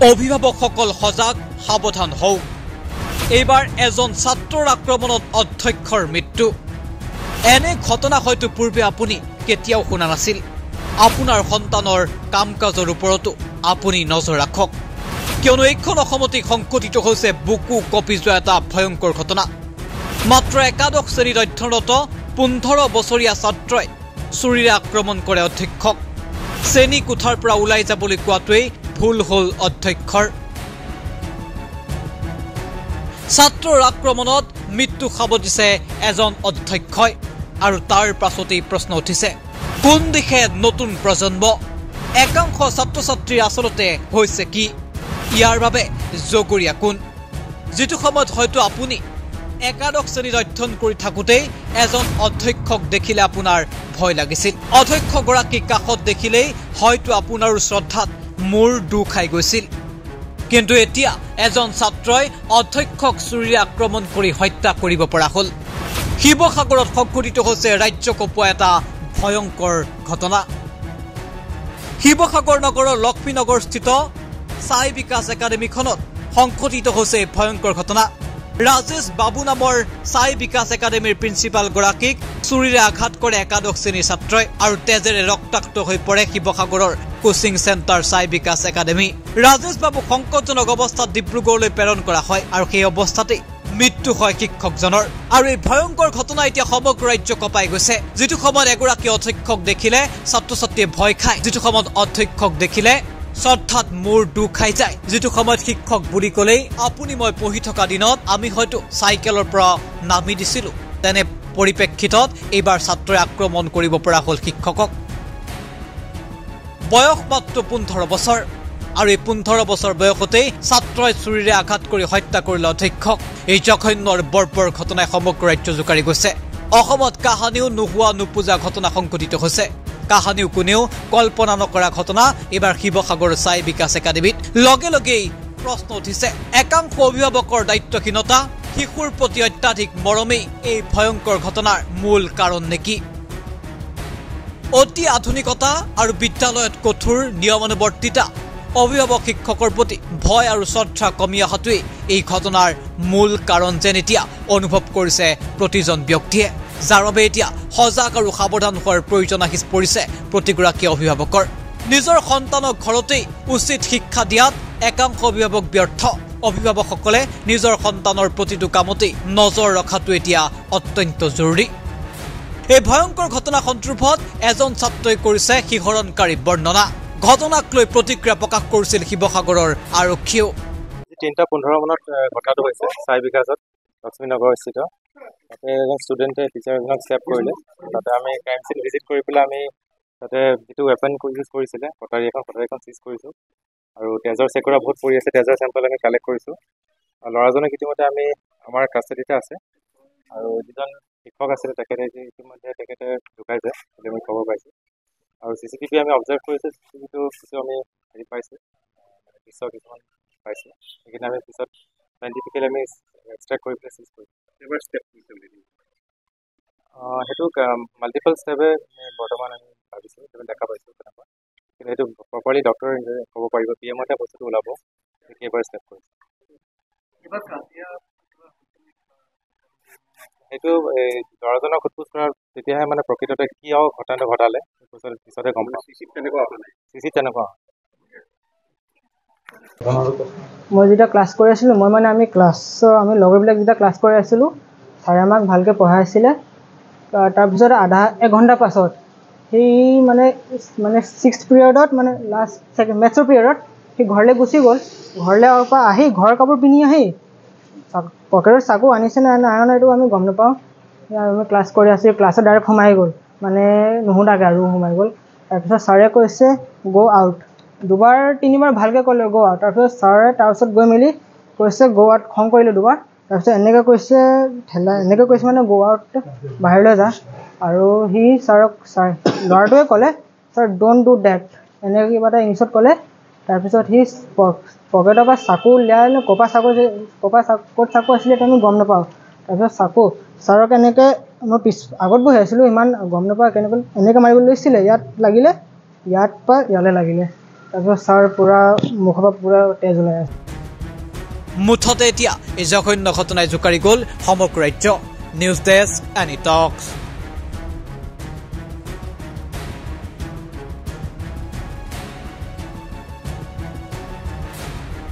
অভিভাৱকসকল সজাগ সাৱধান হওক এইবাৰ এজন ছাত্ৰৰ আক্ৰমণত অধ্যক্ষৰ মৃত্যু এনে ঘটনা হয়তো পূৰ্বে আপুনি কেতিয়াও শুনা নাছিল আপোনাৰ সন্তানৰ কামকাজৰ ওপৰতো আপুনি নজৰ ৰাখক কিয়নো এইখন অসমতে সংঘটিত হৈছে বুকু কঁপি যোৱা এটা ভয়ংকৰ ঘটনা মাত্ৰ একাদশ শ্ৰেণীত অধ্যয়নৰত 15 বছৰীয়া ছাত্ৰই চুৰিৰে আক্ৰমণ কৰে অধ্যক্ষক শ্ৰেণী কোঠাৰ পৰা ওলাই যাবলৈ কোৱাটোৱেই ভুল হল অধ্যক্ষৰ ছাত্ৰৰ আক্ৰমণত মৃত্যু সাবটিছে এজন অধ্যক্ষই আৰু তাৰ পাছতেই প্ৰশ্ন উঠিছে কোন দিশে নতুন প্ৰজন্ম একাংশ ছাত্ৰ ছাত্ৰীৰ আচলতে হৈছে কি ইয়াৰ বাবে জগৰীয়া কোন যেটো সময়ত হয়তো আপুনি একাদশ শ্ৰেণীত অধ্যয়ন কৰি থাকোতেই এজন অধ্যক্ষক দেখিলে আপোনাৰ ভয় লাগিছিল অধ্যক্ষগৰাকীক কাষত দেখিলেই হয়তো আপোনাৰ শ্ৰদ্ধাত মূৰ দুখাই গৈছিল কিন্তু এতিয়া এজন ছাত্ৰই অধ্যক্ষক চুৰিৰে আক্ৰমণ কৰি হত্যা কৰিব পৰা হল শিৱসাগৰত সংঘটিত হৈছে ৰাজ্য কঁপোৱা এটা ভয়ংকৰ ঘটনা শিৱসাগৰ নগৰৰ লক্ষ্মীনগৰস্থিত সাই বিকাশ একাডেমীখনত সংঘটিত হৈছে ভয়ংকৰ ঘটনা ৰাজেশ বাবু নামৰ সাই বিকাশ একাডেমীৰ প্ৰিন্সিপাল গৰাকীক চুৰিৰে আঘাত কৰে একাদশ শ্ৰেণীৰ ছাত্ৰই আৰু তেজেৰে ৰক্তাক্ত হৈ পৰে শিৱসাগৰৰ কোচিং সেন্টাৰ সাই বিকাশ একাডেমী ৰাজেশ বাবু সংকটজনক অৱস্থাত ডিব্ৰুগড়লৈ প্ৰেৰণ কৰা হয় আৰু সেই অৱস্থাতে মৃত্যু হয় শিক্ষকজনৰ আৰু এই ভয়ংকৰ ঘটনা এতিয়া সমগ্ৰ ৰাজ্য কঁপাই গৈছে যেটো সময়ত এগৰাকী অধ্যক্ষক দেখিলে ছাত্ৰ ছাত্ৰীয়ে ভয় খায় যেটো সময়ত অধ্যক্ষক দেখিলে শ্ৰদ্ধাত মূৰ দুখাই যায় যেটো সময়ত শিক্ষক বুলি ক'লেই আপুনি মই পঢ়ি থকা দিনত আমি হয়তো চাইকেলৰ পৰা নামি দিছিলো তেনে পৰিপ্ৰেক্ষিতত এইবাৰ ছাত্ৰই আক্ৰমণ কৰিব পৰা হল শিক্ষকক বয়স মাত্ৰ 15 বছৰ আৰু এই 15 বছৰ বয়সতেই ছাত্ৰই চুৰিৰে আঘাত কৰি হত্যা কৰিলে অধ্যক্ষক এই জঘন্যৰ বৰ্বৰ ঘটনাই সমগ্ৰ ৰাজ্য জোকাৰি গৈছে অসমত কাহানিও নোহোৱা নুপুজা ঘটনা সংঘটিত হৈছে কাহানিও কোনেও কল্পনা নকৰা ঘটনা এবাৰ শিৱসাগৰ সাই বিকাশ একাডেমীত লগে লগেই প্ৰশ্ন উঠিছে একাংশ অভিভাৱকৰ দায়িত্বহীনতা শিশুৰ প্ৰতি অত্যাধিক মৰমেই এই ভয়ংকৰ ঘটনাৰ মূল কাৰণ নেকি অতি আধুনিকতা আৰু বিদ্যালয়ত কঠোৰ নিয়মানুৱৰ্তিতা অভিভাৱক শিক্ষকৰ প্ৰতি ভয় আৰু শ্ৰদ্ধা কমি অহাটোৱে এই ঘটনাৰ মূল কাৰণ যেন এতিয়া অনুভৱ কৰিছে প্ৰতিজন ব্যক্তিয়ে যাৰ বাবে এতিয়া সজাগ আৰু সাৱধান হোৱাৰ প্ৰয়োজন আহি পৰিছে প্ৰতিগৰাকী অভিভাৱকৰ নিজৰ সন্তানক ঘৰতেই উচিত শিক্ষা দিয়াত একাংশ অভিভাৱক ব্যৰ্থ অভিভাৱকসকলে নিজৰ সন্তানৰ প্ৰতিটো কামতেই নজৰ ৰখাটো এতিয়া অত্যন্ত জৰুৰী এই ভয়ংকৰ ঘটনা সন্দৰ্ভত এজন ছাত্ৰই কৰিছে শিহৰণকাৰী বৰ্ণনা ঘটনাক লৈ প্ৰতিক্ৰিয়া প্ৰকাশ কৰিছিল শিৱসাগৰৰ আৰক্ষীও 3:15 মানত ঘটনাটো হৈছে সাই বিকাশত লক্ষ্মীনগৰস্থিত তাতে এজন ষ্টুডেণ্টে টিচাৰ এজনক ষ্টেপ কৰিলে তাতে আমি ক্ৰাইম চিন ভিজিট কৰি পেলাই আমি তাতে যিটো ৱেপন ইউজ কৰিছিলে কটাৰীখন চিজ কৰিছোঁ আৰু তেজৰ চেকুৰা বহুত পৰি আছে তেজৰ চেম্পল আমি কালেক্ট কৰিছোঁ আৰু ল'ৰাজনক ইতিমধ্যে আমি আমাৰ কাষ্টাডিতে আছে আৰু যিজন শিক্ষক আছিলে তেখেতে ইতিমধ্যে তেখেতে ঢুকাইছে বুলি আমি খবৰ পাইছোঁ আৰু CCTV আমি অবজাৰ্ভ কৰিছোঁ CCTVটো কিছু আমি হেৰি পাইছোঁ দৃশ্য কিছুমান পাইছোঁ সেইখিনি আমি পিছত চাইণ্টিফিকেলি আমি এক্সট্ৰেক্ট কৰি পেলাই চিজ কৰিছোঁ সেইটো মাল্টিপল ষ্টেপে বৰ্তমান আমি ভাবিছোঁ সেইটো দেখা পাইছোঁ তেনেকুৱা কিন্তু সেইটো প্ৰপাৰলি ডক্টৰে ক'ব পাৰিব PMতে বস্তুটো ওলাব কেইবাৰ ষ্টেপ কৰিছোঁ সেইটো ল'ৰাজনক সোধপোছ কৰাৰ তেতিয়াহে মানে প্ৰকৃততে কিয় ঘটনাটো ঘটালে পিছতে গম পাওঁ চিচিত তেনেকুৱা মই যেতিয়া ক্লাছ কৰি আছিলোঁ আমি লগৰবিলাক যেতিয়া ক্লাছ কৰি আছিলোঁ ছাৰে আমাক ভালকৈ পঢ়াইছিলে তাৰপিছত আধা এঘণ্টা পাছত সেই মানে 6th পিৰিয়ডত মানে লাষ্ট মেথছৰ পিৰিয়ডত সি ঘৰলৈ গুচি গ'ল ঘৰলৈ পৰা আহি ঘৰৰ কাপোৰ পিন্ধি আহি পকেটত চাকু আনিছে নে নাই এইটো আমি গম নাপাওঁ আমি ক্লাছ কৰি আছিলোঁ ক্লাছত ডাইৰেক্ট সোমাই গ'ল মানে নুশুনাকৈ আৰু সোমাই গ'ল তাৰপিছত ছাৰে কৈছে গ' আউট 2-3বাৰ ভালকৈ ক'লে গ' আউট তাৰপিছত ছাৰে তাৰপিছত গৈ মেলি কৈছে গ' আউট খং কৰিলে দুবাৰ তাৰপিছত এনেকৈ কৈছে মানে গ' আউট বাহিৰলৈ যা আৰু সি ল'ৰাটোৱে ক'লে ছাৰ ড'ণ্ট ডু ডেট এনেকৈ কিবা এটা ইংলিছত ক'লে তাৰপিছত সি পকেটৰ পৰা চাকু উলিয়াই ক'ত চাকু আছিলে সেইটো আমি গম নাপাওঁ তাৰপিছত চাকু ছাৰক এনেকৈ মই আগত বহি আছিলোঁ ইমান গম নাপাওঁ এনেকৈ মাৰিবলৈ লৈছিলে ইয়াত লাগিলে ইয়াত পৰা ইয়ালৈ লাগিলে তাৰপিছত ছাৰ পূৰা মুখৰ পৰা পূৰা তেজ ওলাই আছে। মুঠতে এতিয়া এই জঘন্য ঘটনাই জোকাৰি গ'ল সমগ্ৰ ৰাজ্য। নিউজ ডেস্ক, এনি টক্স।